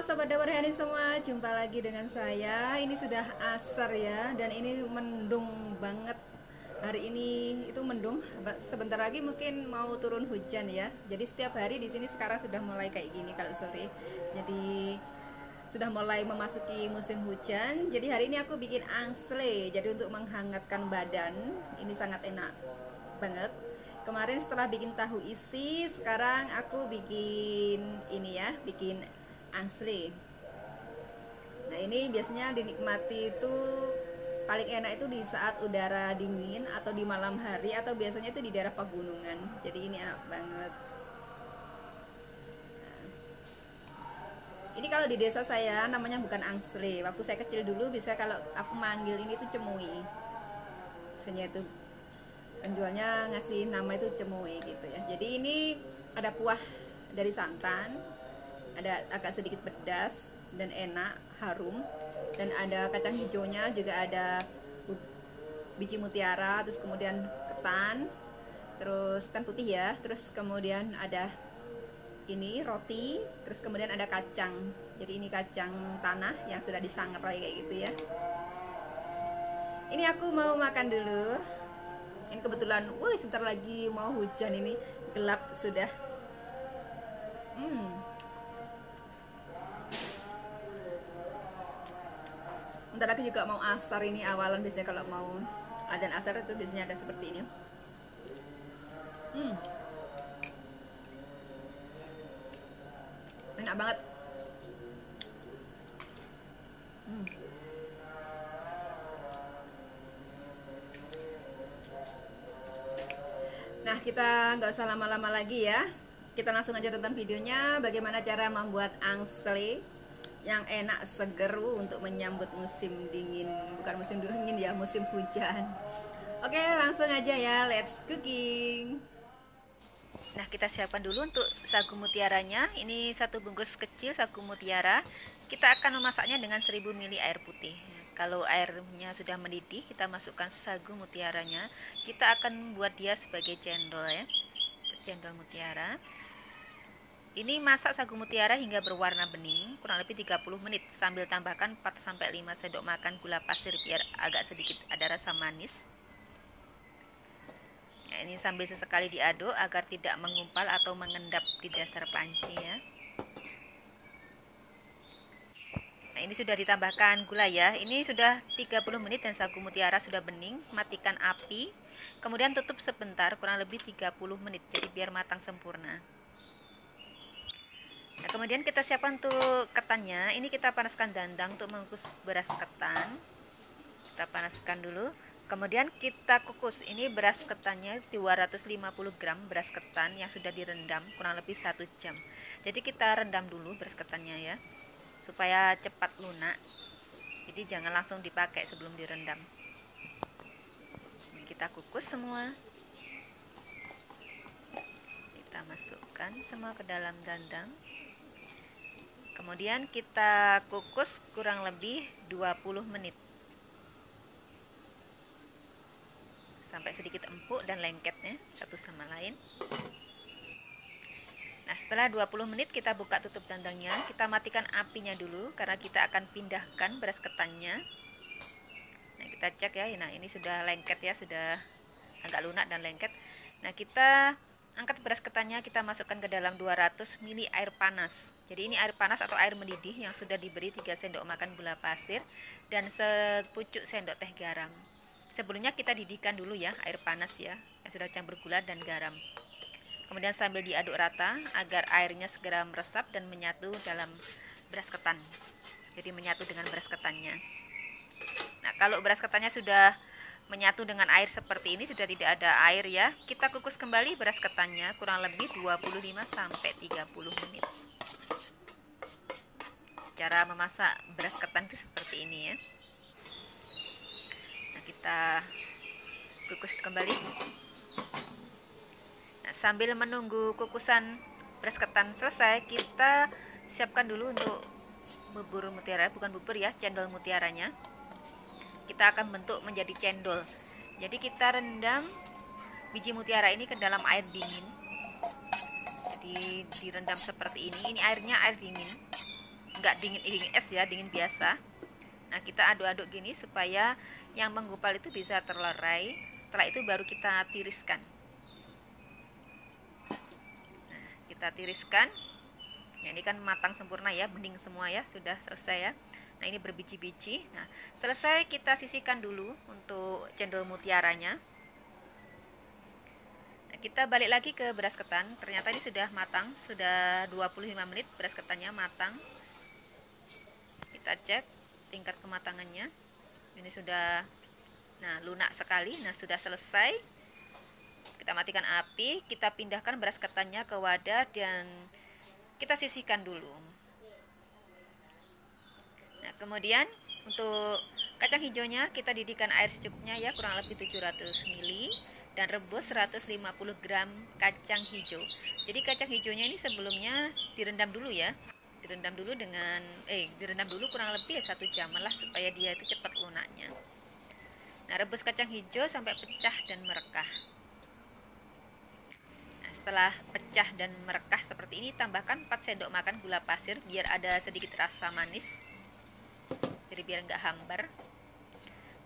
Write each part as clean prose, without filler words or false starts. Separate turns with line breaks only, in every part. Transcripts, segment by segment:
Sobat Dapur Hani semua, jumpa lagi dengan saya. Ini sudah asar ya, dan ini mendung banget. Hari ini itu mendung, sebentar lagi mungkin mau turun hujan ya. Jadi setiap hari di sini sekarang sudah mulai kayak gini kalau sore. Jadi sudah mulai memasuki musim hujan. Jadi hari ini aku bikin angsle, jadi untuk menghangatkan badan. Ini sangat enak banget. Kemarin setelah bikin tahu isi, sekarang aku bikin ini ya, bikin angsle. Nah ini biasanya dinikmati itu paling enak itu di saat udara dingin atau di malam hari, atau biasanya itu di daerah pegunungan. Jadi ini enak banget. Nah, ini kalau di desa saya namanya bukan angsle. Waktu saya kecil dulu bisa kalau aku manggil ini tuh cemui. Biasanya itu penjualnya ngasih nama itu cemui gitu ya. Jadi ini ada kuah dari santan, ada agak sedikit pedas dan enak, harum, dan ada kacang hijaunya, juga ada biji mutiara, terus kemudian ketan, terus ketan putih ya, terus kemudian ada ini roti, terus kemudian ada kacang. Jadi ini kacang tanah yang sudah disangrai kayak gitu ya. Ini aku mau makan dulu. Ini kebetulan, wih sebentar lagi mau hujan, ini gelap sudah. Ntar aku juga mau asar, ini awalan biasanya kalau mau adzan asar itu biasanya ada seperti ini. Enak banget. Nah kita nggak usah lama-lama lagi ya, kita langsung aja tonton videonya bagaimana cara membuat angsle yang enak, seger untuk menyambut musim dingin. Bukan musim dingin ya, musim hujan. Oke langsung aja ya, let's cooking. Nah kita siapkan dulu untuk sagu mutiaranya. Ini satu bungkus kecil sagu mutiara. Kita akan memasaknya dengan 1000 ml air putih. Kalau airnya sudah mendidih, kita masukkan sagu mutiaranya. Kita akan buat dia sebagai cendol ya, cendol mutiara. Ini masak sagu mutiara hingga berwarna bening kurang lebih 30 menit sambil tambahkan 4-5 sendok makan gula pasir biar agak sedikit ada rasa manis. Nah, ini sambil sesekali diaduk agar tidak mengumpal atau mengendap di dasar panci ya. Nah ini sudah ditambahkan gula ya. Ini sudah 30 menit dan sagu mutiara sudah bening. Matikan api, kemudian tutup sebentar kurang lebih 30 menit, jadi biar matang sempurna. Nah kemudian kita siapkan untuk ketannya. Ini kita panaskan dandang untuk mengukus beras ketan. Kita panaskan dulu, kemudian kita kukus. Ini beras ketannya 250 gram beras ketan yang sudah direndam kurang lebih 1 jam. Jadi kita rendam dulu beras ketannya ya, supaya cepat lunak. Jadi jangan langsung dipakai sebelum direndam. Ini kita kukus semua. Kita masukkan semua ke dalam dandang. Kemudian kita kukus kurang lebih 20 menit. Sampai sedikit empuk dan lengketnya satu sama lain. Nah setelah 20 menit kita buka tutup dandangnya. Kita matikan apinya dulu karena kita akan pindahkan beras ketannya. Nah kita cek ya, nah ini sudah lengket ya, sudah agak lunak dan lengket. Nah kita angkat beras ketannya, kita masukkan ke dalam 200 ml air panas. Jadi ini air panas atau air mendidih yang sudah diberi 3 sendok makan gula pasir dan sepucuk sendok teh garam. Sebelumnya kita didihkan dulu ya air panas ya, yang sudah campur gula dan garam. Kemudian sambil diaduk rata agar airnya segera meresap dan menyatu dalam beras ketan. Jadi menyatu dengan beras ketannya. Nah kalau beras ketannya sudah menyatu dengan air seperti ini, sudah tidak ada air ya, kita kukus kembali beras ketannya kurang lebih 25-30 menit. Cara memasak beras ketan itu seperti ini ya. Nah kita kukus kembali. Nah, sambil menunggu kukusan beras ketan selesai, kita siapkan dulu untuk bubur mutiara, bukan bubur ya, cendol mutiaranya. Kita akan bentuk menjadi cendol. Jadi kita rendam biji mutiara ini ke dalam air dingin. Jadi direndam seperti ini airnya air dingin. nggak dingin es ya, dingin biasa. Nah, kita aduk-aduk gini supaya yang menggumpal itu bisa terlerai. Setelah itu baru kita tiriskan. Nah, kita tiriskan. Nah, ini kan matang sempurna ya, bening semua ya, sudah selesai ya. Nah, ini berbiji-biji. Nah, selesai kita sisihkan dulu untuk cendol mutiaranya. Nah, kita balik lagi ke beras ketan. Ternyata ini sudah matang, sudah 25 menit beras ketannya matang. Kita cek tingkat kematangannya. Ini sudah lunak sekali. Nah, sudah selesai. Kita matikan api, kita pindahkan beras ketannya ke wadah dan kita sisihkan dulu. Nah, kemudian untuk kacang hijaunya kita didihkan air secukupnya ya, kurang lebih 700 ml dan rebus 150 gram kacang hijau. Jadi kacang hijaunya ini sebelumnya direndam dulu ya. Direndam dulu kurang lebih 1 jam lah supaya dia itu cepat lunaknya. Nah, rebus kacang hijau sampai pecah dan merekah. Setelah pecah dan merekah seperti ini, tambahkan 4 sendok makan gula pasir biar ada sedikit rasa manis, jadi biar nggak hambar.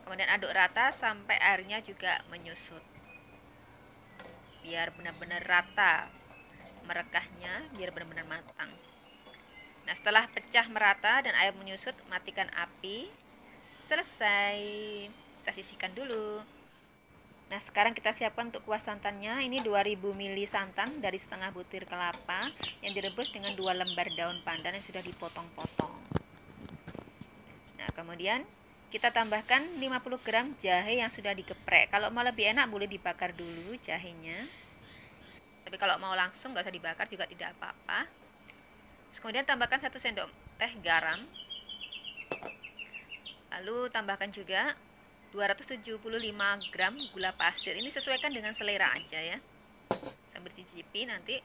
Kemudian aduk rata sampai airnya juga menyusut, biar benar-benar rata merekahnya, biar benar-benar matang. Nah, setelah pecah merata dan air menyusut, matikan api. Selesai, kita sisihkan dulu. Nah, sekarang kita siapkan untuk kuah santannya. Ini 2000 ml santan dari setengah butir kelapa yang direbus dengan 2 lembar daun pandan yang sudah dipotong-potong. Nah, kemudian kita tambahkan 50 gram jahe yang sudah digeprek. Kalau mau lebih enak boleh dibakar dulu jahenya. Tapi kalau mau langsung nggak usah dibakar juga tidak apa-apa. Kemudian tambahkan 1 sendok teh garam. Lalu tambahkan juga 275 gram gula pasir. Ini sesuaikan dengan selera aja ya, sambil dicicipi nanti.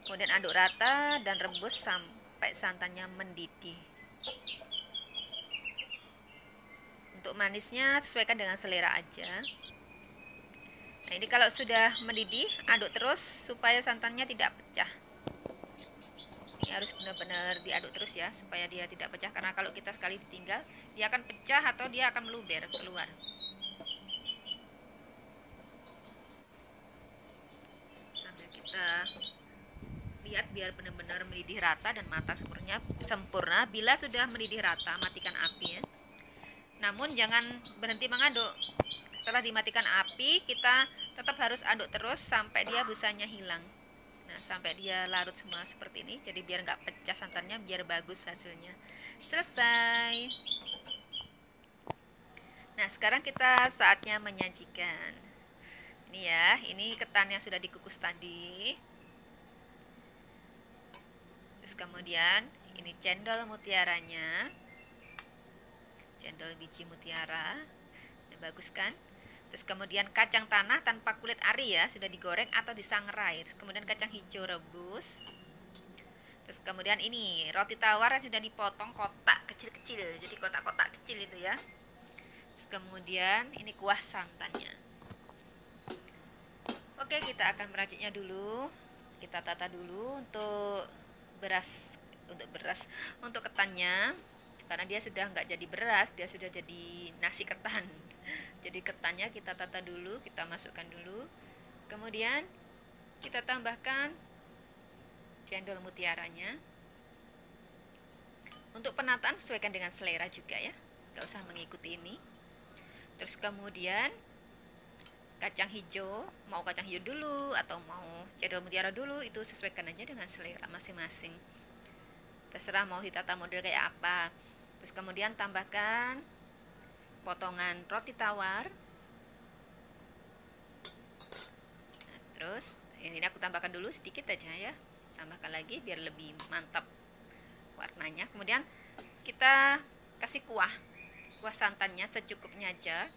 Kemudian aduk rata dan rebus sampai santannya mendidih. Untuk manisnya sesuaikan dengan selera aja. Nah, ini kalau sudah mendidih, aduk terus supaya santannya tidak pecah. Ini harus benar-benar diaduk terus ya, supaya dia tidak pecah, karena kalau kita sekali ditinggal, dia akan pecah atau dia akan meluber keluar. Sambil kita lihat biar benar-benar mendidih rata dan matang sempurna. Bila sudah mendidih rata, matikan api ya. Namun jangan berhenti mengaduk. Setelah dimatikan api, kita tetap harus aduk terus sampai dia busanya hilang. Nah, sampai dia larut semua seperti ini. Jadi biar nggak pecah santannya, biar bagus hasilnya. Selesai. Nah, sekarang kita saatnya menyajikan. Ini ya, ini ketan yang sudah dikukus tadi. Terus kemudian ini cendol mutiaranya. Cendol biji mutiara. Ini bagus kan? Terus kemudian kacang tanah tanpa kulit ari ya, sudah digoreng atau disangrai. Terus kemudian kacang hijau rebus. Terus kemudian ini roti tawar yang sudah dipotong kotak kecil-kecil, jadi kotak-kotak kecil itu ya. Terus kemudian ini kuah santannya. Oke, kita akan meraciknya dulu. Kita tata dulu untuk beras, untuk ketannya, karena dia sudah nggak jadi beras, dia sudah jadi nasi ketan. Jadi ketannya kita tata dulu, kita masukkan dulu. Kemudian kita tambahkan cendol mutiaranya. Untuk penataan sesuaikan dengan selera juga ya, nggak usah mengikuti ini. Terus kemudian kacang hijau, mau kacang hijau dulu atau mau cendol mutiara dulu, itu sesuaikan aja dengan selera masing-masing. Terserah mau ditata model kayak apa. Terus kemudian tambahkan potongan roti tawar. Nah, terus ini aku tambahkan dulu sedikit aja ya, tambahkan lagi biar lebih mantap warnanya. Kemudian kita kasih kuah santannya secukupnya aja.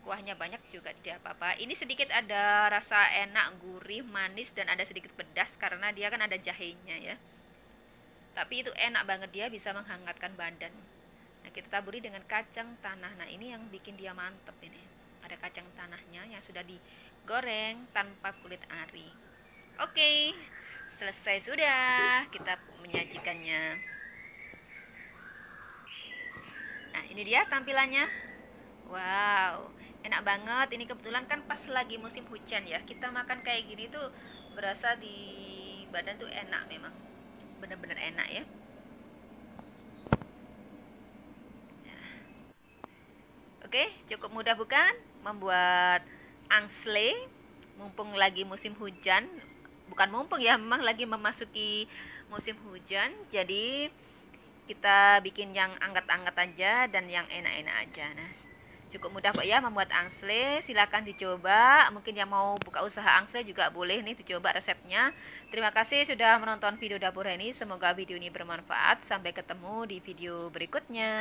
Kuahnya banyak juga tidak apa-apa. Ini sedikit ada rasa enak, gurih, manis, dan ada sedikit pedas karena dia kan ada jahenya ya. Tapi itu enak banget, dia bisa menghangatkan badan. Nah, kita taburi dengan kacang tanah. Nah, ini yang bikin dia mantep ini. Ada kacang tanahnya yang sudah digoreng tanpa kulit ari. Oke, selesai sudah kita menyajikannya. Nah, ini dia tampilannya. Wow, enak banget. Ini kebetulan kan pas lagi musim hujan ya. Kita makan kayak gini tuh berasa di badan tuh enak memang. Bener-bener enak ya. Oke, cukup mudah bukan? Membuat angsle mumpung lagi musim hujan. Bukan mumpung ya, memang lagi memasuki musim hujan. Jadi kita bikin yang anget-anget aja dan yang enak-enak aja. Nah, cukup mudah kok ya membuat angsle. Silahkan dicoba. Mungkin yang mau buka usaha angsle juga boleh nih dicoba resepnya. Terima kasih sudah menonton video dapur ini. Semoga video ini bermanfaat. Sampai ketemu di video berikutnya.